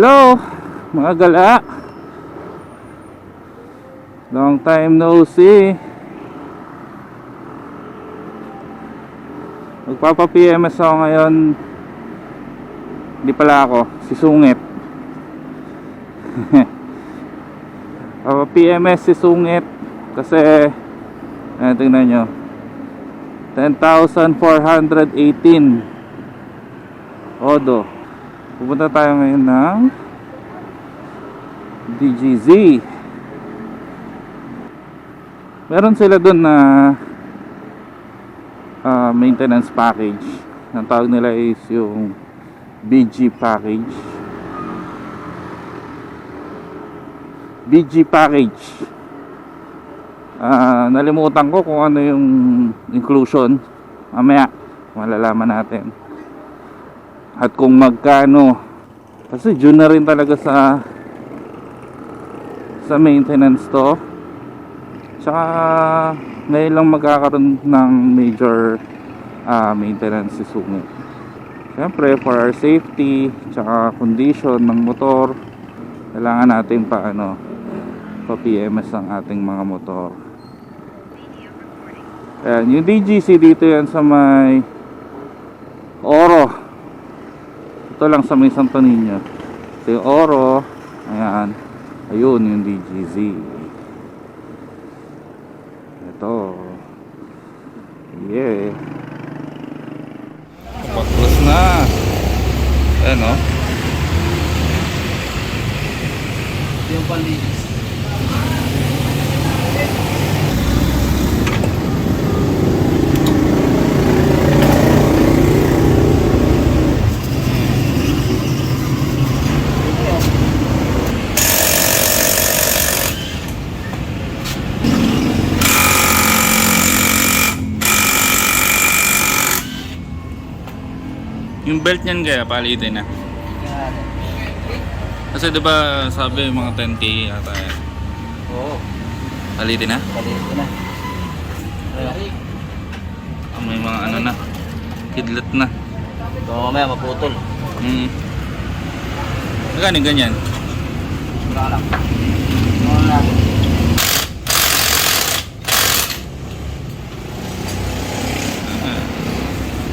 Hello mga gala, long time no see. Magpapa PMS ako ngayon. Hindi pala ako, si Sungit. Papa PMS si Sungit kasi tingnan nyo, 10,418 Odo. Pupunta tayo ngayon ng DGZ. Meron sila doon na maintenance package. Ang tawag nila is yung BG package. BG package. Nalimutan ko kung ano yung inclusion. Mamaya malalaman natin. At kung magkano. Kasi June na rin talaga sa maintenance to. Tsaka ngayon lang magkakaroon ng major maintenance si Sungit. Siyempre for our safety tsaka condition ng motor, kailangan natin pa PMS ang ating mga motor. Ayan, yung DGC dito yan sa may Oro. Ito lang sa may Santo Niño. Ito yung Oro. Ayan. Ayun yung DGZ. Ito. Yeah. Pag-close na. Ayan o. Yung panlinis. Yung belt niyan kaya palitin na. Kasi diba sabi mga 10k ata yan. Oo. Palitin na? Palitin na. May mga na, kidlat na. Ito mamaya maputol. Magkano ganyan? Wala lang. Wala lang.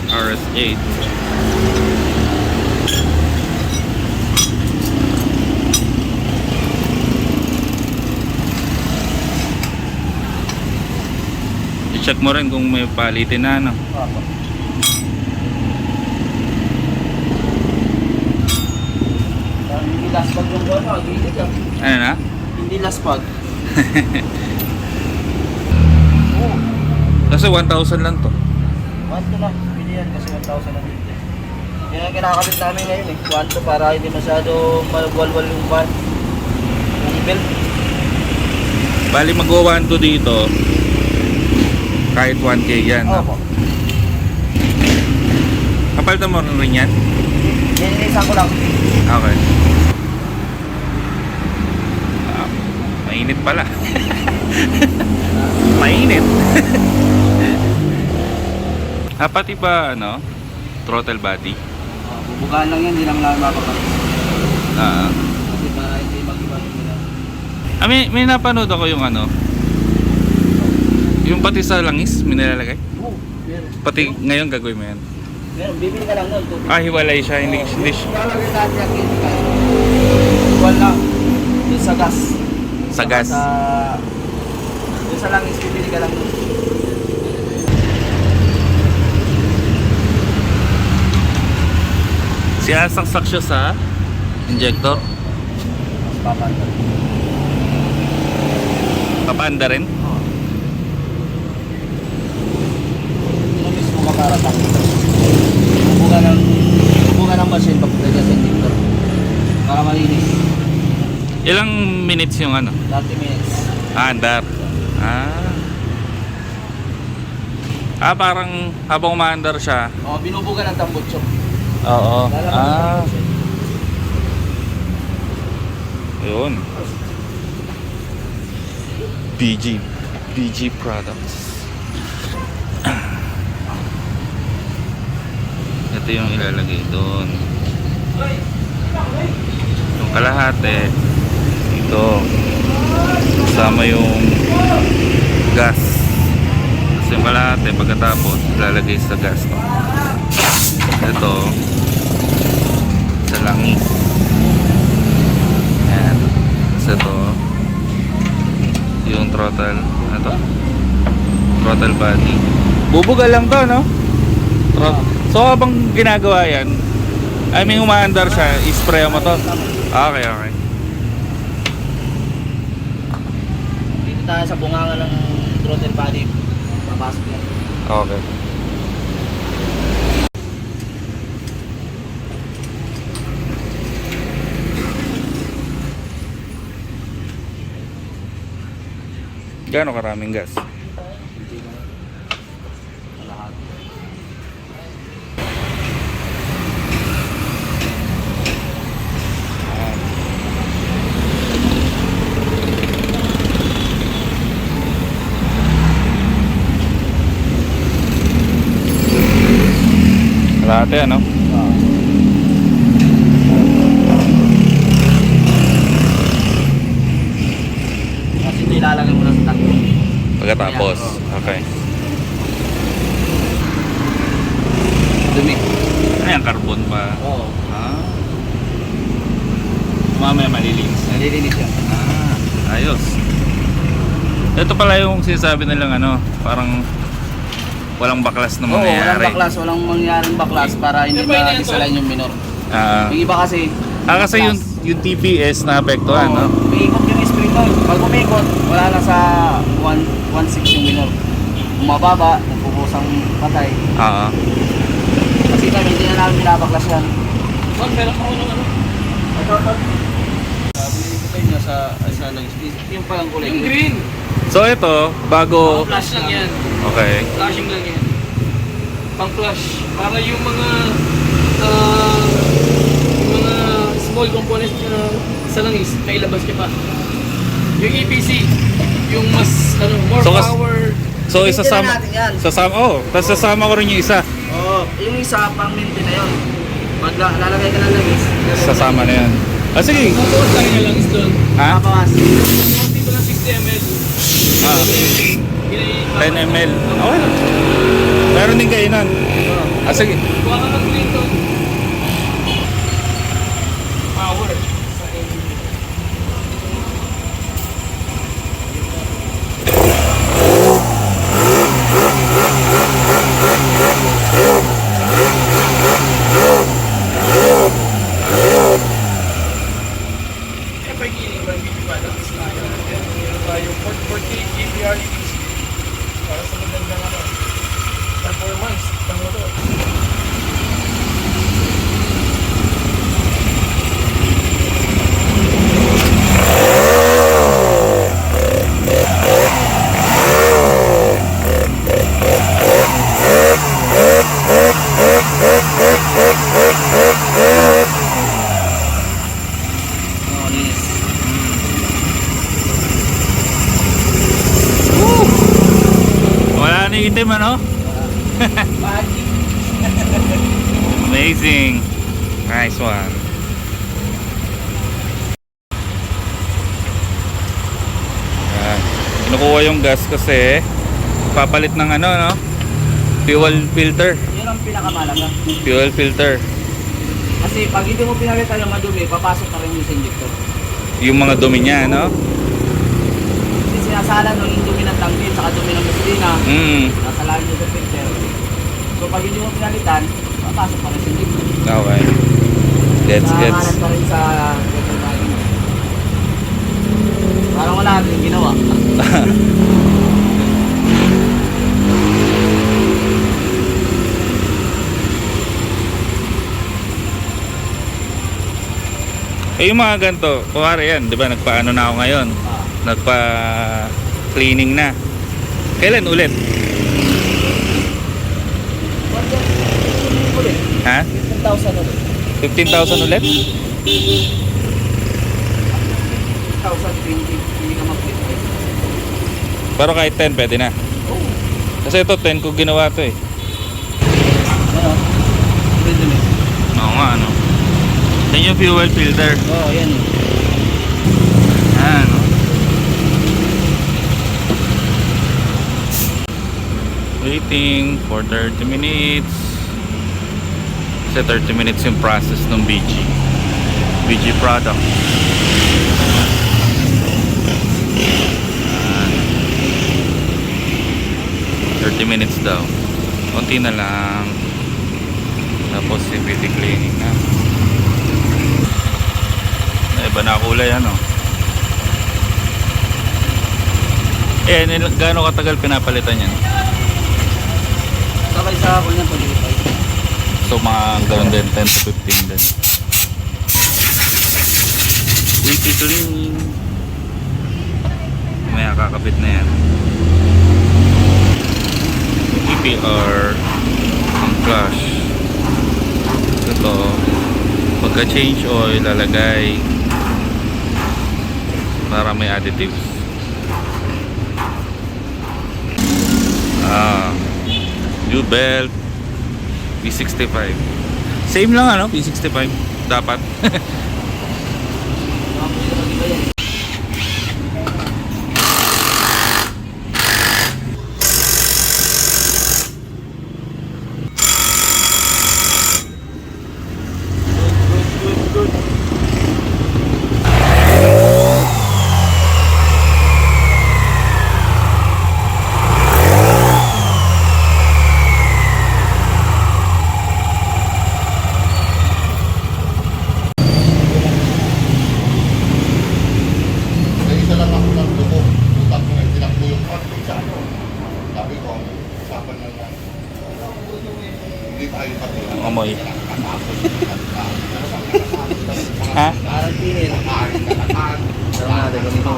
RS8. I-check mo rin kung may palitin na Hindi laspag yung bono. Gilid yan. Ano na? Hindi laspag. Kasi 1,000 lang to. 1 to lang. Pili yan kasi 1,000 na dito. Yan ang kinakabit namin ngayon eh. 1 to para hindi masyado malwalwal yung van. Yung belt. Bali mag-1 to dito. Kahit 1k yan. Opo. Kapalitan mo rin yan? Nilinisan ko lang. Okay. Mainit pala. Mainit. Pati ba throttle body? Bubugaan lang yan, hindi lang lang mapapalit. Kasi para hindi mag-iwan nila. May napanood ako yung yung pati sa langis, may nilalagay? Oo, meron. Pati ngayon gagawin mo yan? Meron, bibili ka lang nun. Hiwalay siya, hindi siya. Lalagay natin yung chemical. Wala. Yung sa gas. Sa gas? Yung sa langis, bibili ka lang nun. Sinasaksak siya sa injector? Papanda. Papanda rin? Oo. Yun ang mismo makaratang. Bubuga ng machine papunta dyan sa injector. Para malinis. Ilang minutes yung 30 minutes. andar? Parang habang umaandar siya. Oo, binubuga ng tambutso. Oo. Yun. BG products. Ito yung ilalagay doon. Yung kalahati. Ito. Kasama yung gas. Tapos yung kalahati pagkatapos lalagay sa gas. Ito. Sa langis. Yan. Tapos ito. Yung throttle. Ito. Throttle body. Bubuga lang to, no? So habang ginagawa yan, I mean umaandar siya, i-spray mo to. Okay, okay. Dito tayo sa bunganga ng throttle body. Papasok yan. Okay. Gaano karaming gas? Kalahati, ano? Kasi ito ilalagay mo lang sa tank. Pagkatapos. Okay. Dumi. Ayan, carbon pa. Oo. Ah. Mamaya malilinis. Nalilinis yan. Ah, ayos. Ito pala yung sinasabi nilang ano, parang walang baklas na Oo, walang mangyayari. baklas. Walang mangyaring baklas para hindi ma-disalign yung minor. Ah, Yung iba kasi, kasi yung TPS na apektuhan, no? may ikot yung spring doon. Pag umikot, wala na sa 1.6 yung minor. Bumababa, nagpupusang patay. Oo. Kasi kami hindi na namin binabaklas yan. Pero ako nung ano? Sabi niya sa langis. Yung palang kulay. Yung green. So ito, bago... Flash lang yan. Okay. Flashing lang yan. Pang flash. Para yung mga small components sa langis, kailabas ka pa. Yung EPC, yung mas more So, power. So Maintain isasama... na natin yan. Tapos sasama ko rin yung isa. Oo, yung isa pang maintain na yun. Pag lalagay ka ng langis, Sasama na yan. Ah, sige. Mabuot lang yung langis doon. Ha? papawas. Mabuot dito ng 60 ml. Ah, 10 ml. Okay lang. Meron din kayo nun. Ah, sige. Kuha ka ng green doon. Power. Sa engine. Yung 48 KPR EPC para sa magandang performance ng motor. Oo, linis. Wala na yung itim, ano? Amazing. Nice one. Yan. Kinukuha yung gas kasi papalit ng ano, no? Fuel filter. Yun ang pinakamalaga. Fuel filter. Kasi pag hindi mo pinalitan yung madumi, papasok pa rin yung sa injector. Yung mga dumi niya, no? Kasi sinasala nung yung dumi ng tangke, saka dumi ng gasolina, nasalain nyo sa filter. So pag hindi mo pinalitan, papasok pa rin sa injector. Okay. Gets. Nakakanan pa rin sa filter value. Parang wala natin ginawa. Eh yung mga ganito, kumari yan, di ba nagpaano na ako ngayon? Nagpa-cleaning na. Kailan ulit? Ulit, Ha? 15,000 ulit. 15,000 ulit? 1,020, hindi ka mag-fit. Pero kahit 10 pwede na. Kasi ito 10 ko ginawa to eh. Ano? Pwede na. Oo nga ano. Yan yung fuel filter. Oo, yan. Yan. Waiting for 30 minutes. Kasi 30 minutes yung process ng BG product. Yan. 30 minutes daw. Konti na lang. Tapos CVT cleaning na. Iba na kulay ano. Gaano katagal pinapalitan yan? Sakay sa ako niyan pag-ibig. So mga ganoon din, 10 to 15 din. Weekly cleaning. Mamaya kakabit na yan. EPR ang flush. Ito pagka change oil lalagay para may additives. New belt P65. Same lang ano, P65 dapat. Isa lang ako ng dugo. Utak ko na tinakbo yung konting sa ano. Sabi ko, usapan na lang. Hindi tayo pati. Amoy. Ha? Parang tinil. Sarang natin kami ito.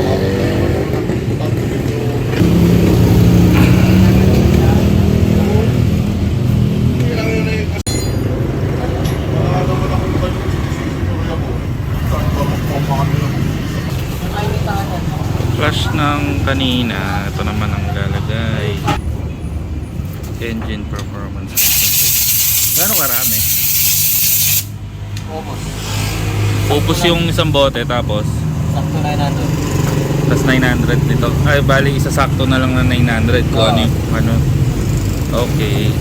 Flush ng kanina, ito naman ang lalagay. Engine performance. Gano'ng karami? Pupus yung isang bote tapos Sakto 900. tas 900 nito. Ay bali isasakto na lang na 900 kung ano yung ano. Okay.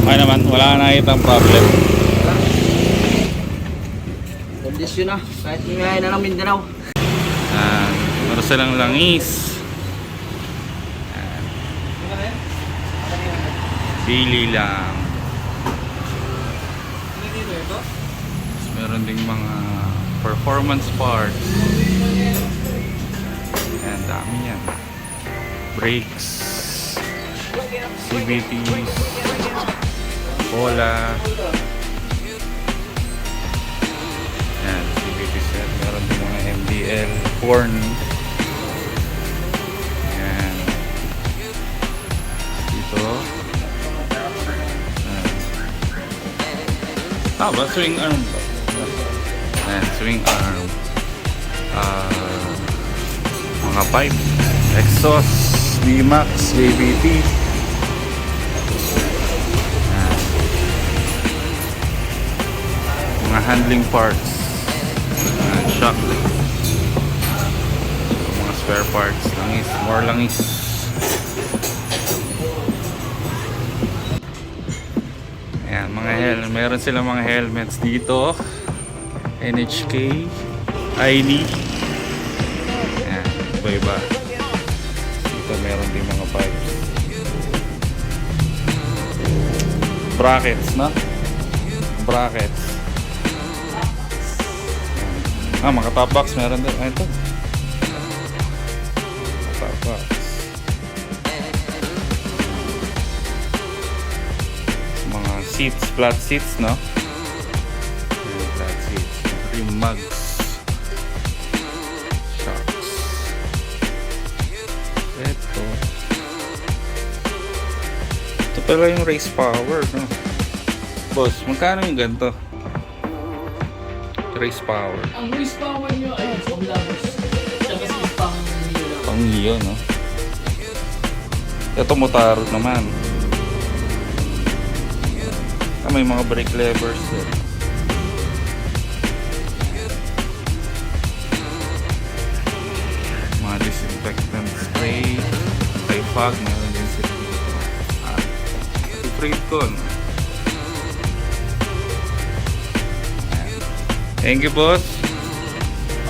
Okay naman, wala na nakita ang problem. Kondisyon na. Kahit ngayon na ng Mindanao. Meron silang langis. Sili lang. Meron ding mga performance parts. Ayan, dami yan. Brakes. CVTs. Bola. Ayan, CVT set. Meron din mga MDL. Horn. Ayan. Dito. Ayan. Swing arm ba? Ayan, swing arm. Mga pipe. Exhaust. VMAX. JBT. Mga handling parts. Shock. Mga spare parts. Langis. More langis. Ayan, mga meron silang mga helmets dito. NHK. ID. Ayan, iba-iba. Dito meron din mga pipes. Brackets, no? Brackets. Mga top box meron din. Ito. Top box. Mga seats, flat seats, no? Flat seats. yung mugs. Shocks. Ito pala yung race power, no? Boss, magkano yung ganito? Race power. Ang race power nyo ay sa Oblagos. Siya kasi pang nyo. Pang Mio, no? Ito Motaro naman. May mga brake levers din. Mga disinfectant spray, anti-fog, meron din sila dito. Anti-frame con. Thank you, boss.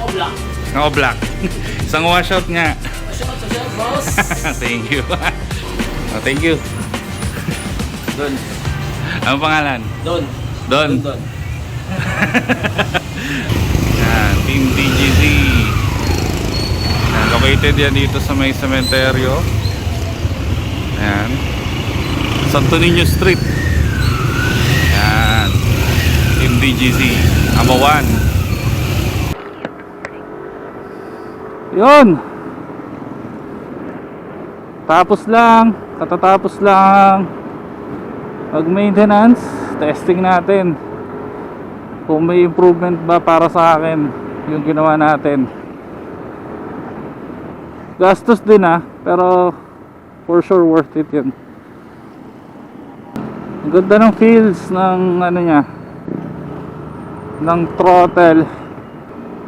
Oblag. Ako black. Isang washout nga. Shout out, boss. Thank you. Oh, thank you. Doon. Ano pangalan? Doon. Don. Doon. Yan, Team DGZ. Yan, located yan dito sa may sementeryo. Yan. Santo Niño Street. Yan. Team DGZ. Amawan. Yun. Tapos lang. Katatapos lang. Mag-maintenance. Testing natin kung may improvement ba para sa akin yung ginawa natin. Gastos din pero for sure worth it yun. Ang ganda ng feels ng ano niya, ng throttle.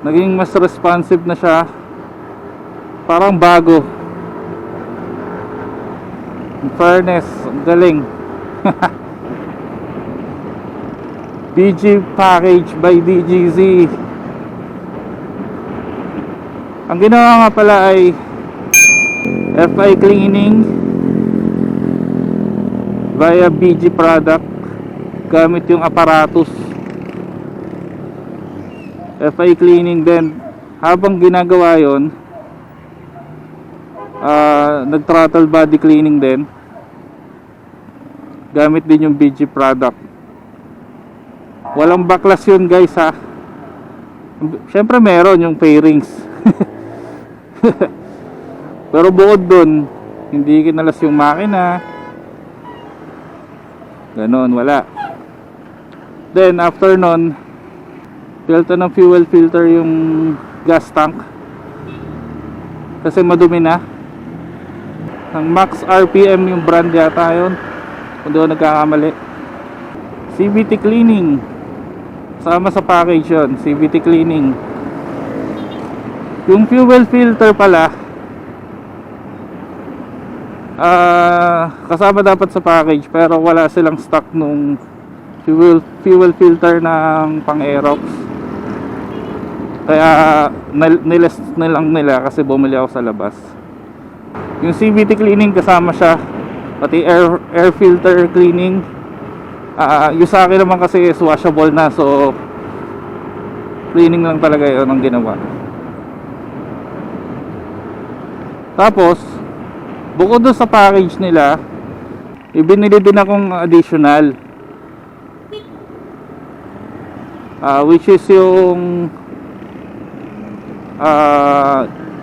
Naging mas responsive na siya, parang bago. In fairness, ang galing. DG package by DGZ. Ang ginawa nga pala ay FI cleaning via BG product gamit yung apparatus. FI cleaning din. Habang ginagawa yon, nag-throttle body cleaning din gamit din yung BG product. Walang baklas yun, guys, ha. Syempre meron yung fairings. Pero bukod dun, hindi kinalas yung makina. Ganon, wala. Then after nun, filter ng fuel filter yung gas tank. Kasi madumi na. Ang Max RPM yung brand yata yun, kung doon nagkakamali. CVT cleaning. Sama sa package yun, CVT cleaning. Yung fuel filter pala, kasama dapat sa package, pero wala silang stock nung fuel filter ng pang Aerox. Kaya nilist na lang nila kasi bumili ako sa labas. Yung CVT cleaning kasama siya, pati air filter cleaning. Yung sa akin naman kasi is washable na, so cleaning lang talaga yun ang ginawa. Tapos bukod doon sa package nila, ibinili din akong additional, which is yung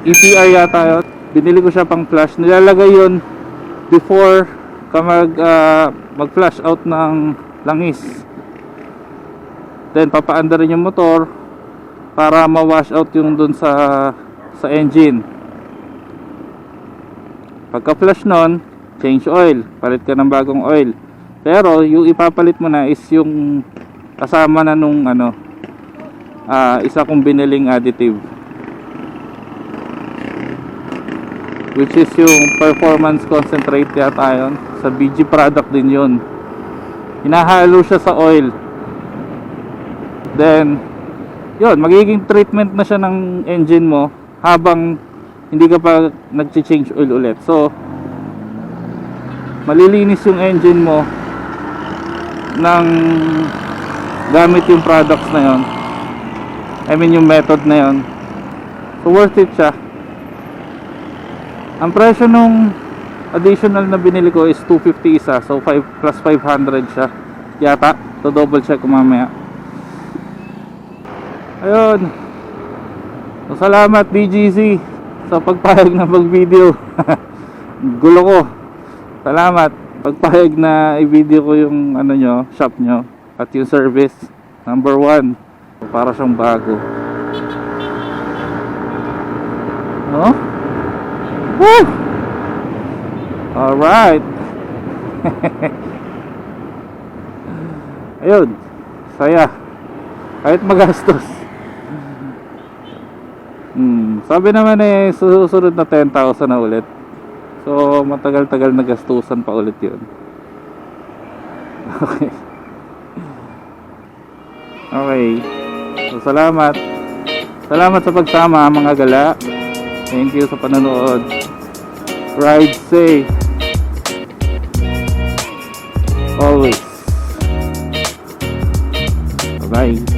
EPR yata yun. Binili ko siya pang flash. Nilalagay yun before ka mag flash out ng langis. Then papaanda rin yung motor para ma-wash out yung dun sa engine. Pagka flash nun, change oil, palit ka ng bagong oil. Pero yung ipapalit mo na is yung kasama na nung isa kong biniling additive, which is yung performance concentrate yata yun. Sa BG product din yun. Hinahalo siya sa oil. Then yun, magiging treatment na siya ng engine mo habang hindi ka pa nag-change oil ulit. So malilinis yung engine mo ng gamit yung products na yon. I mean yung method na yon. So worth it siya. Ang presyo nung additional na binili ko is 250 isa. So 5 plus 500 siya yata. So double check ko mamaya. Ayun. So, salamat DGC sa pagpahayag na mag-video. Gulo ko. Salamat. Pagpahayag na i-video ko yung ano nyo, shop nyo at yung service. Number 1. Para siyang bago. Oh? Woo! Alright. Ayun. Saya. Kahit magastos. Sabi naman susunod na 10,000 na ulit. So matagal-tagal na gastusan pa ulit yun. Okay. Okay. So salamat. Salamat sa pagsama mga gala. Thank you sa panonood. Ride safe. Always. Bye-bye.